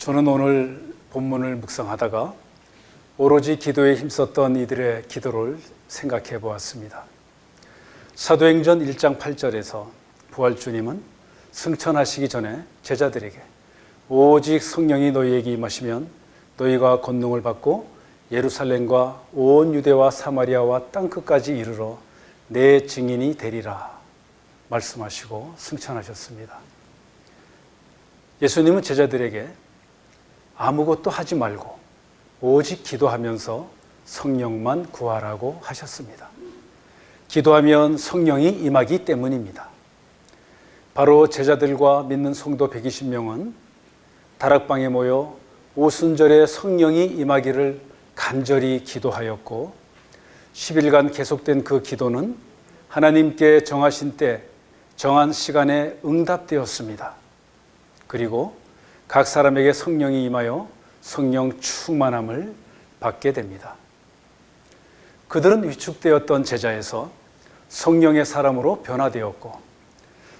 저는 오늘 본문을 묵상하다가 오로지 기도에 힘썼던 이들의 기도를 생각해 보았습니다. 사도행전 1장 8절에서 부활주님은 승천하시기 전에 제자들에게 오직 성령이 너희에게 임하시면 너희가 권능을 받고 예루살렘과 온 유대와 사마리아와 땅끝까지 이르러 내 증인이 되리라 말씀하시고 승천하셨습니다. 예수님은 제자들에게 아무것도 하지 말고 오직 기도하면서 성령만 구하라고 하셨습니다. 기도하면 성령이 임하기 때문입니다. 바로 제자들과 믿는 성도 120명은 다락방에 모여 오순절에 성령이 임하기를 간절히 기도하였고 10일간 계속된 그 기도는 하나님께 정하신 때 정한 시간에 응답되었습니다. 그리고 각 사람에게 성령이 임하여 성령 충만함을 받게 됩니다. 그들은 위축되었던 제자에서 성령의 사람으로 변화되었고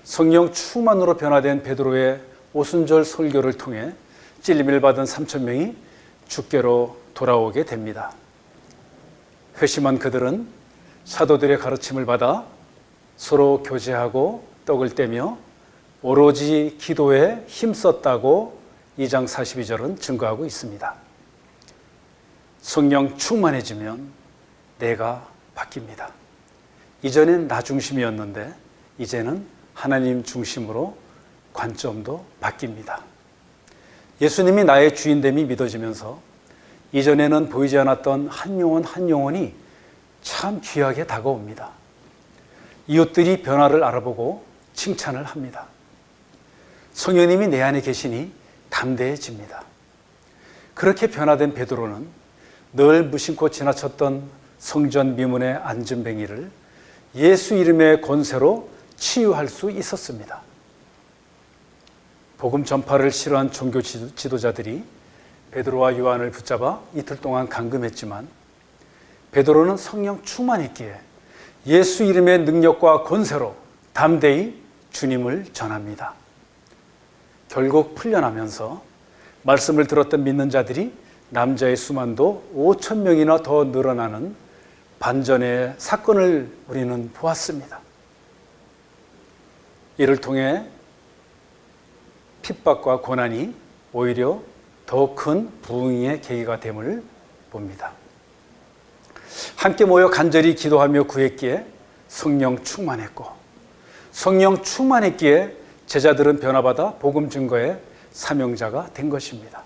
성령 충만으로 변화된 베드로의 오순절 설교를 통해 찔림을 받은 3,000명이 주께로 돌아오게 됩니다. 회심한 그들은 사도들의 가르침을 받아 서로 교제하고 떡을 떼며 오로지 기도에 힘썼다고 2장 42절은 증거하고 있습니다. 성령 충만해지면 내가 바뀝니다. 이전엔 나 중심이었는데 이제는 하나님 중심으로 관점도 바뀝니다. 예수님이 나의 주인됨이 믿어지면서 이전에는 보이지 않았던 한 영혼이 참 귀하게 다가옵니다. 이웃들이 변화를 알아보고 칭찬을 합니다. 성령님이 내 안에 계시니 담대해집니다. 그렇게 변화된 베드로는 늘 무심코 지나쳤던 성전 미문의 안전뱅이를 예수 이름의 권세로 치유할 수 있었습니다. 복음 전파를 싫어한 종교 지도자들이 베드로와 요한을 붙잡아 이틀 동안 감금했지만 베드로는 성령 충만했기에 예수 이름의 능력과 권세로 담대히 주님을 전합니다. 결국 풀려나면서 말씀을 들었던 믿는 자들이 남자의 수만도 5,000명이나 더 늘어나는 반전의 사건을 우리는 보았습니다. 이를 통해 핍박과 고난이 오히려 더 큰 부흥의 계기가 됨을 봅니다. 함께 모여 간절히 기도하며 구했기에 성령 충만했고 성령 충만했기에 제자들은 변화받아 복음 증거의 사명자가 된 것입니다.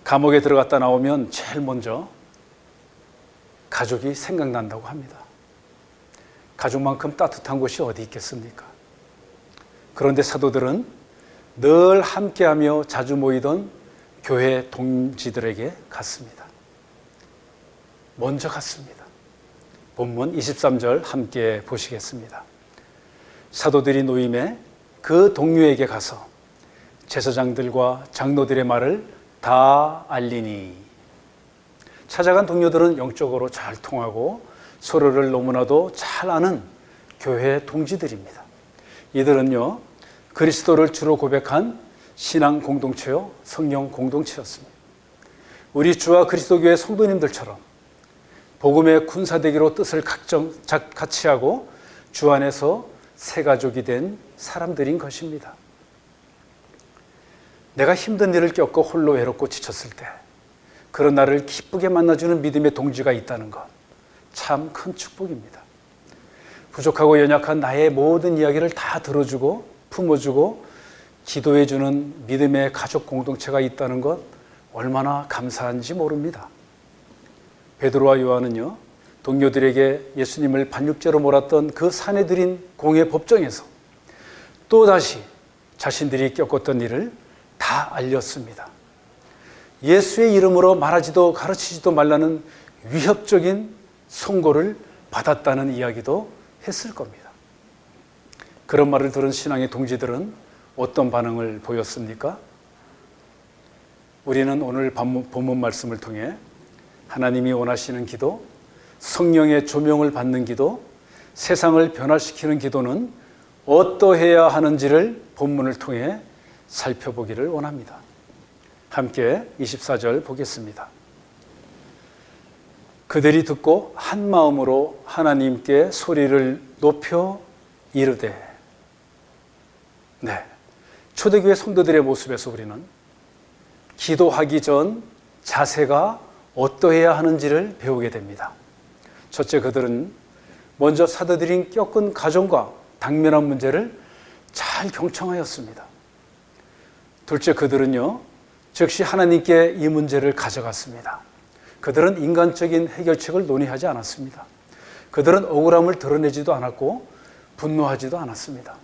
감옥에 들어갔다 나오면 제일 먼저 가족이 생각난다고 합니다. 가족만큼 따뜻한 곳이 어디 있겠습니까? 그런데 사도들은 늘 함께하며 자주 모이던 교회 동지들에게 갔습니다. 먼저 갔습니다. 본문 23절 함께 보시겠습니다. 사도들이 노임에 그 동료에게 가서 제사장들과 장로들의 말을 다 알리니. 찾아간 동료들은 영적으로 잘 통하고 서로를 너무나도 잘 아는 교회 동지들입니다. 이들은요 그리스도를 주로 고백한 신앙 공동체요 성령 공동체였습니다. 우리 주와 그리스도교회 성도님들처럼 복음의 군사되기로 뜻을 같이 하고 주 안에서 새 가족이 된 사람들인 것입니다. 내가 힘든 일을 겪고 홀로 외롭고 지쳤을 때 그런 나를 기쁘게 만나주는 믿음의 동지가 있다는 것 참 큰 축복입니다. 부족하고 연약한 나의 모든 이야기를 다 들어주고 품어주고 기도해주는 믿음의 가족 공동체가 있다는 것 얼마나 감사한지 모릅니다. 베드로와 요한은요 동료들에게 예수님을 반육죄로 몰았던 그 사내들인 공회 법정에서 또다시 자신들이 겪었던 일을 다 알렸습니다. 예수의 이름으로 말하지도 가르치지도 말라는 위협적인 선고를 받았다는 이야기도 했을 겁니다. 그런 말을 들은 신앙의 동지들은 어떤 반응을 보였습니까? 우리는 오늘 본문 말씀을 통해 하나님이 원하시는 기도, 성령의 조명을 받는 기도, 세상을 변화시키는 기도는 어떠해야 하는지를 본문을 통해 살펴보기를 원합니다. 함께 24절 보겠습니다. 그들이 듣고 한 마음으로 하나님께 소리를 높여 이르되. 네, 초대교회 성도들의 모습에서 우리는 기도하기 전 자세가 어떠해야 하는지를 배우게 됩니다. 첫째, 그들은 먼저 사도들이 겪은 가정과 당면한 문제를 잘 경청하였습니다. 둘째, 그들은요, 즉시 하나님께 이 문제를 가져갔습니다. 그들은 인간적인 해결책을 논의하지 않았습니다. 그들은 억울함을 드러내지도 않았고 분노하지도 않았습니다.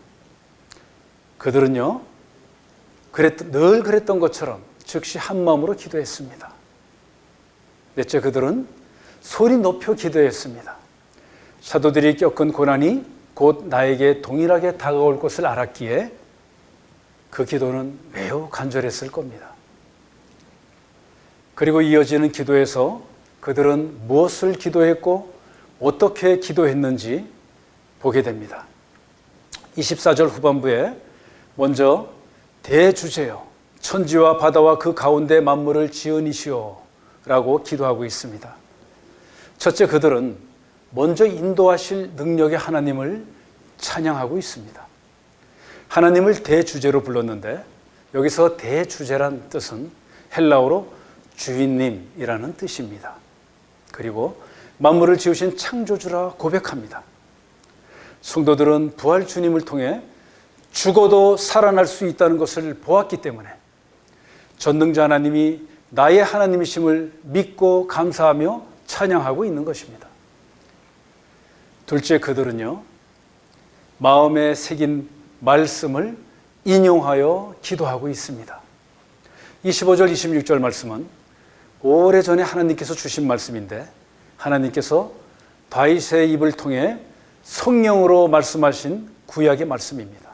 그들은요, 늘 그랬던 것처럼 즉시 한 마음으로 기도했습니다. 넷째, 그들은 소리 높여 기도했습니다. 사도들이 겪은 고난이 곧 나에게 동일하게 다가올 것을 알았기에 그 기도는 매우 간절했을 겁니다. 그리고 이어지는 기도에서 그들은 무엇을 기도했고 어떻게 기도했는지 보게 됩니다. 24절 후반부에 먼저 대주제여 천지와 바다와 그 가운데 만물을 지으니시오 라고 기도하고 있습니다. 첫째, 그들은 먼저 인도하실 능력의 하나님을 찬양하고 있습니다. 하나님을 대주제로 불렀는데 여기서 대주제란 뜻은 헬라어로 주인님이라는 뜻입니다. 그리고 만물을 지으신 창조주라 고백합니다. 성도들은 부활 주님을 통해 죽어도 살아날 수 있다는 것을 보았기 때문에 전능자 하나님이 나의 하나님이심을 믿고 감사하며 찬양하고 있는 것입니다. 둘째, 그들은요, 마음에 새긴 말씀을 인용하여 기도하고 있습니다. 25절, 26절 말씀은 오래전에 하나님께서 주신 말씀인데 하나님께서 다윗의 입을 통해 성령으로 말씀하신 구약의 말씀입니다.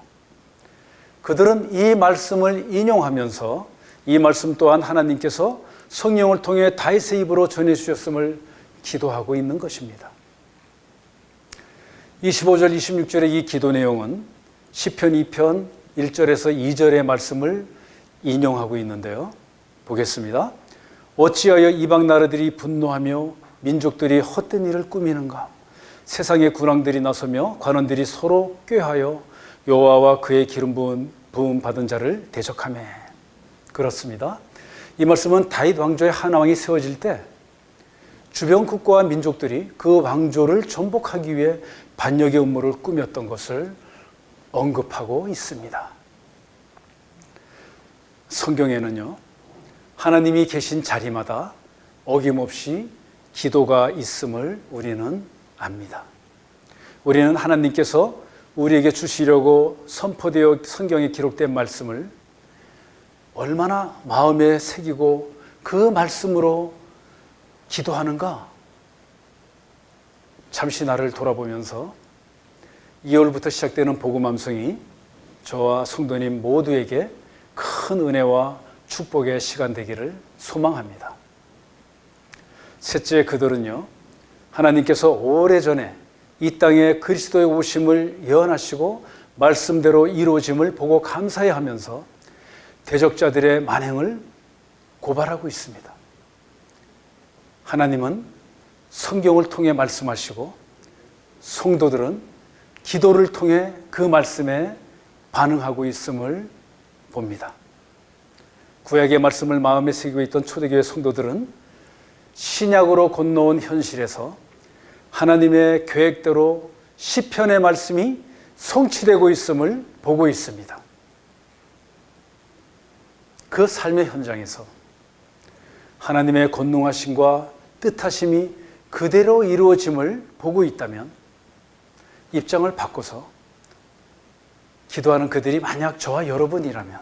그들은 이 말씀을 인용하면서 이 말씀 또한 하나님께서 성령을 통해 다윗의 입으로 전해주셨음을 기도하고 있는 것입니다. 25절, 26절의 이 기도 내용은 시편 2편 1절에서 2절의 말씀을 인용하고 있는데요. 보겠습니다. 어찌하여 이방 나라들이 분노하며 민족들이 헛된 일을 꾸미는가? 세상의 군왕들이 나서며 관원들이 서로 꾀하여 여호와와 그의 기름 부음 받은 자를 대적하며. 그렇습니다. 이 말씀은 다윗 왕조의 한 왕이 세워질 때 주변 국가와 민족들이 그 왕조를 전복하기 위해 반역의 음모를 꾸몄던 것을 언급하고 있습니다. 성경에는요, 하나님이 계신 자리마다 어김없이 기도가 있음을 우리는 압니다. 우리는 하나님께서 우리에게 주시려고 선포되어 성경에 기록된 말씀을 얼마나 마음에 새기고 그 말씀으로 기도하는가? 잠시 나를 돌아보면서 2월부터 시작되는 복음함성이 저와 성도님 모두에게 큰 은혜와 축복의 시간 되기를 소망합니다. 셋째, 그들은요, 하나님께서 오래전에 이 땅에 그리스도의 오심을 예언하시고 말씀대로 이루어짐을 보고 감사해 하면서 대적자들의 만행을 고발하고 있습니다. 하나님은 성경을 통해 말씀하시고 성도들은 기도를 통해 그 말씀에 반응하고 있음을 봅니다. 구약의 말씀을 마음에 새기고 있던 초대교회 성도들은 신약으로 건너온 현실에서 하나님의 계획대로 시편의 말씀이 성취되고 있음을 보고 있습니다. 그 삶의 현장에서 하나님의 권능하심과 뜻하심이 그대로 이루어짐을 보고 있다면 입장을 바꿔서 기도하는 그들이 만약 저와 여러분이라면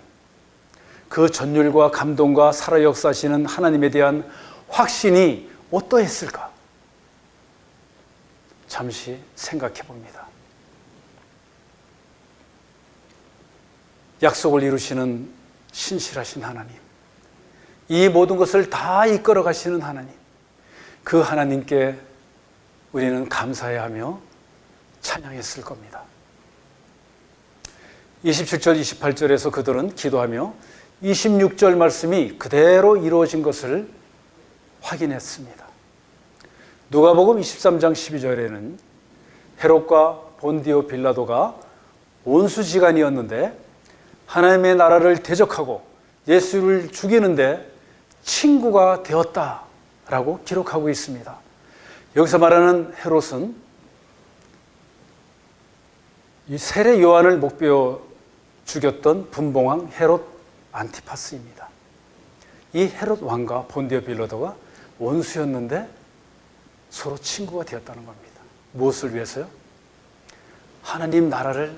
그 전율과 감동과 살아 역사하시는 하나님에 대한 확신이 어떠했을까? 잠시 생각해 봅니다. 약속을 이루시는 신실하신 하나님, 이 모든 것을 다 이끌어 가시는 하나님, 그 하나님께 우리는 감사해하며 찬양했을 겁니다. 27절, 28절에서 그들은 기도하며 26절 말씀이 그대로 이루어진 것을 확인했습니다. 누가복음 23장 12절에는 헤롯과 본디오 빌라도가 온수지간이었는데 하나님의 나라를 대적하고 예수를 죽이는데 친구가 되었다라고 기록하고 있습니다. 여기서 말하는 헤롯은 이 세례 요한을 목베어 죽였던 분봉왕 헤롯 안티파스입니다. 이 헤롯 왕과 본디오 빌라도가 원수였는데 서로 친구가 되었다는 겁니다. 무엇을 위해서요? 하나님 나라를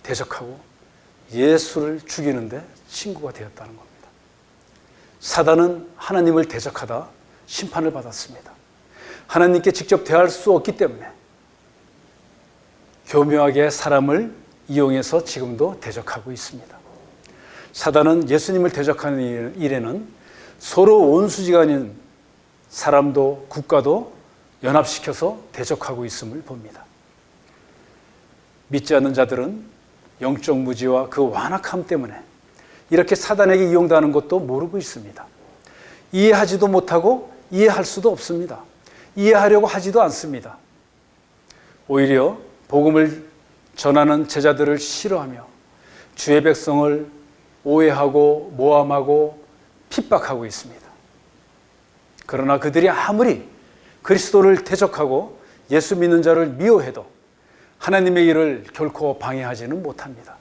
대적하고 예수를 죽이는데 친구가 되었다는 겁니다. 사단은 하나님을 대적하다 심판을 받았습니다. 하나님께 직접 대할 수 없기 때문에 교묘하게 사람을 이용해서 지금도 대적하고 있습니다. 사단은 예수님을 대적하는 일에는 서로 원수지간인 사람도 국가도 연합시켜서 대적하고 있음을 봅니다. 믿지 않는 자들은 영적 무지와 그 완악함 때문에 이렇게 사단에게 이용당하는 것도 모르고 있습니다. 이해하지도 못하고 이해할 수도 없습니다. 이해하려고 하지도 않습니다. 오히려 복음을 전하는 제자들을 싫어하며 주의 백성을 오해하고 모함하고 핍박하고 있습니다. 그러나 그들이 아무리 그리스도를 대적하고 예수 믿는 자를 미워해도 하나님의 일을 결코 방해하지는 못합니다.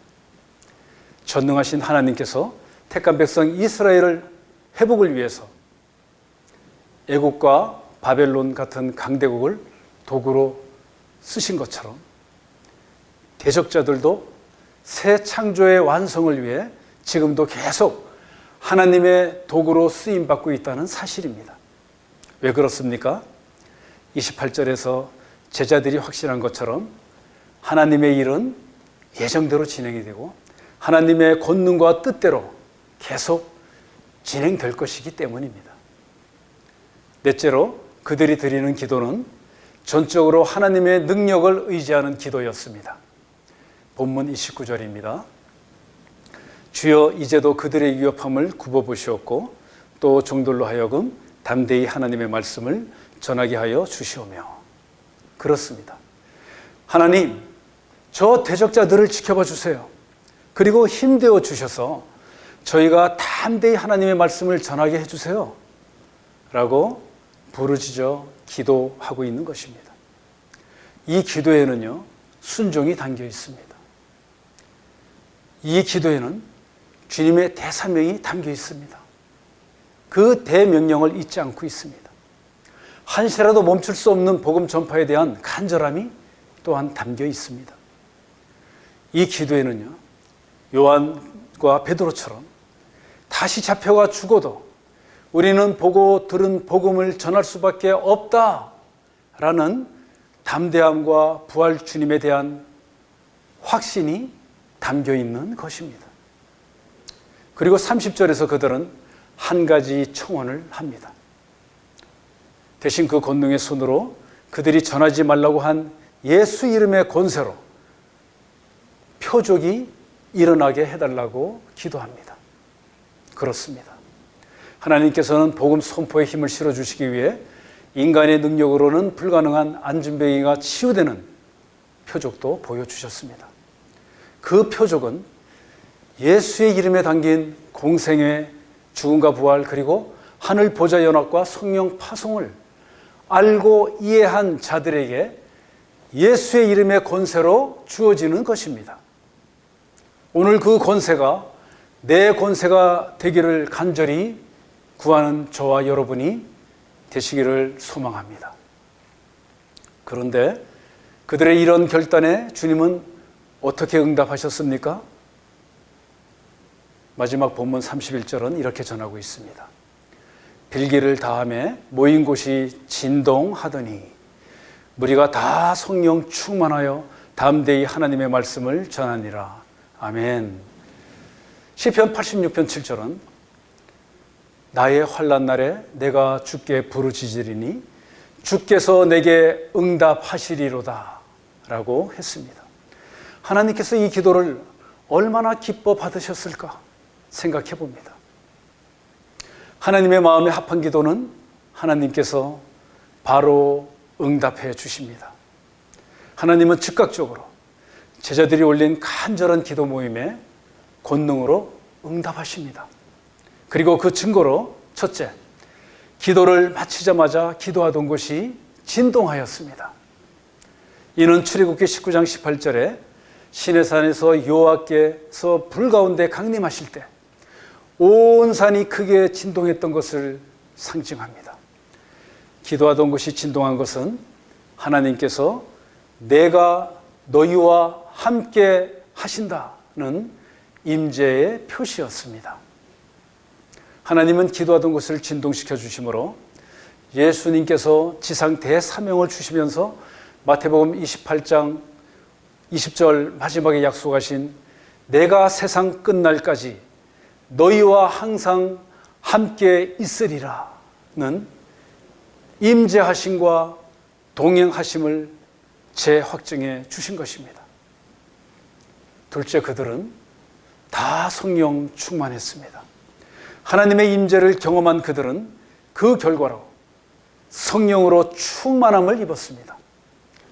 전능하신 하나님께서 택한 백성 이스라엘을 회복을 위해서 애국과 바벨론 같은 강대국을 도구로 쓰신 것처럼 대적자들도 새 창조의 완성을 위해 지금도 계속 하나님의 도구로 쓰임받고 있다는 사실입니다. 왜 그렇습니까? 28절에서 제자들이 확신한 것처럼 하나님의 일은 예정대로 진행이 되고 하나님의 권능과 뜻대로 계속 진행될 것이기 때문입니다. 넷째로 그들이 드리는 기도는 전적으로 하나님의 능력을 의지하는 기도였습니다. 본문 29절입니다. 주여 이제도 그들의 위협함을 굽어보시옵고 또 종들로 하여금 담대히 하나님의 말씀을 전하게 하여 주시오며. 그렇습니다. 하나님, 저 대적자들을 지켜봐 주세요. 그리고 힘되어 주셔서 저희가 담대히 하나님의 말씀을 전하게 해주세요 라고 부르짖어 기도하고 있는 것입니다. 이 기도에는요, 순종이 담겨 있습니다. 이 기도에는 주님의 대사명이 담겨 있습니다. 그 대명령을 잊지 않고 있습니다. 한시라도 멈출 수 없는 복음 전파에 대한 간절함이 또한 담겨 있습니다. 이 기도에는요, 요한과 베드로처럼 다시 잡혀가 죽어도 우리는 보고 들은 복음을 전할 수밖에 없다라는 담대함과 부활 주님에 대한 확신이 담겨 있는 것입니다. 그리고 30절에서 그들은 한 가지 청원을 합니다. 대신 그 권능의 손으로 그들이 전하지 말라고 한 예수 이름의 권세로 표적이 일어나게 해달라고 기도합니다. 그렇습니다. 하나님께서는 복음 선포의 힘을 실어주시기 위해 인간의 능력으로는 불가능한 안진뱅이가 치유되는 표적도 보여주셨습니다. 그 표적은 예수의 이름에 담긴 공생의 죽음과 부활 그리고 하늘 보좌 연합과 성령 파송을 알고 이해한 자들에게 예수의 이름의 권세로 주어지는 것입니다. 오늘 그 권세가 내 권세가 되기를 간절히 구하는 저와 여러분이 되시기를 소망합니다. 그런데 그들의 이런 결단에 주님은 어떻게 응답하셨습니까? 마지막 본문 31절은 이렇게 전하고 있습니다. 빌기를 다하며 모인 곳이 진동하더니 무리가 다 성령 충만하여 담대히 하나님의 말씀을 전하니라. 아멘. 시편 86편 7절은 나의 환난 날에 내가 주께 부르짖으리니 주께서 내게 응답하시리로다 라고 했습니다. 하나님께서 이 기도를 얼마나 기뻐 받으셨을까? 생각해 봅니다. 하나님의 마음에 합한 기도는 하나님께서 바로 응답해 주십니다. 하나님은 즉각적으로 제자들이 올린 간절한 기도 모임에 권능으로 응답하십니다. 그리고 그 증거로 첫째, 기도를 마치자마자 기도하던 곳이 진동하였습니다. 이는 출애굽기 19장 18절에 시내산에서 여호와께서 불 가운데 강림하실 때 온 산이 크게 진동했던 것을 상징합니다. 기도하던 곳이 진동한 것은 하나님께서 내가 너희와 함께 하신다는 임재의 표시였습니다. 하나님은 기도하던 곳을 진동시켜 주심으로 예수님께서 지상 대사명을 주시면서 마태복음 28장 20절 마지막에 약속하신 내가 세상 끝날까지 너희와 항상 함께 있으리라는 임재하심과 동행하심을 재확증해 주신 것입니다. 둘째, 그들은 다 성령 충만했습니다. 하나님의 임재를 경험한 그들은 그 결과로 성령으로 충만함을 입었습니다.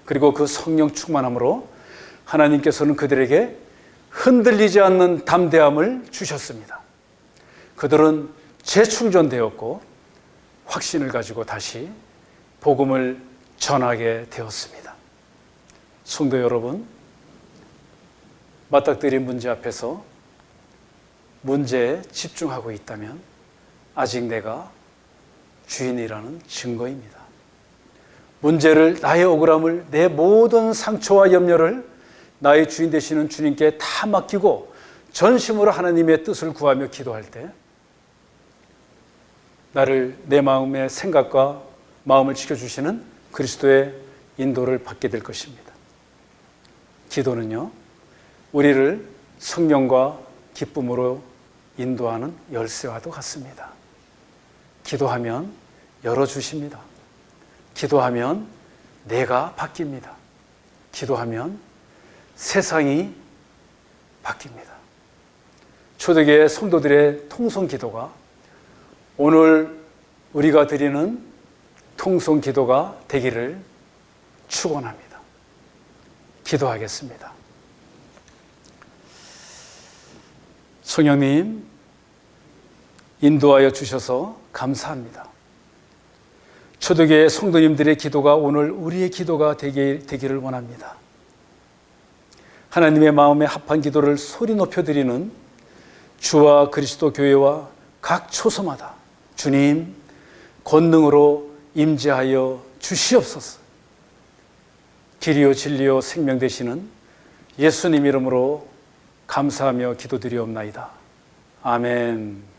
그리고 그 성령 충만함으로 하나님께서는 그들에게 흔들리지 않는 담대함을 주셨습니다. 그들은 재충전되었고 확신을 가지고 다시 복음을 전하게 되었습니다. 성도 여러분, 맞닥뜨린 문제 앞에서 문제에 집중하고 있다면 아직 내가 주인이라는 증거입니다. 문제를, 나의 억울함을, 내 모든 상처와 염려를 나의 주인 되시는 주님께 다 맡기고 전심으로 하나님의 뜻을 구하며 기도할 때 나를, 내 마음의 생각과 마음을 지켜주시는 그리스도의 인도를 받게 될 것입니다. 기도는요, 우리를 성령과 기쁨으로 인도하는 열쇠와도 같습니다. 기도하면 열어주십니다. 기도하면 내가 바뀝니다. 기도하면 세상이 바뀝니다. 초대교회 성도들의 통성 기도가 오늘 우리가 드리는 통성 기도가 되기를 축원합니다. 기도하겠습니다. 성령님, 인도하여 주셔서 감사합니다. 초대교회 성도님들의 기도가 오늘 우리의 기도가 되기를 원합니다. 하나님의 마음에 합한 기도를 소리 높여 드리는 주와 그리스도 교회와 각 초소마다 주님 권능으로 임재하여 주시옵소서. 길이요 진리요 생명 되시는 예수님 이름으로 감사하며 기도드리옵나이다. 아멘.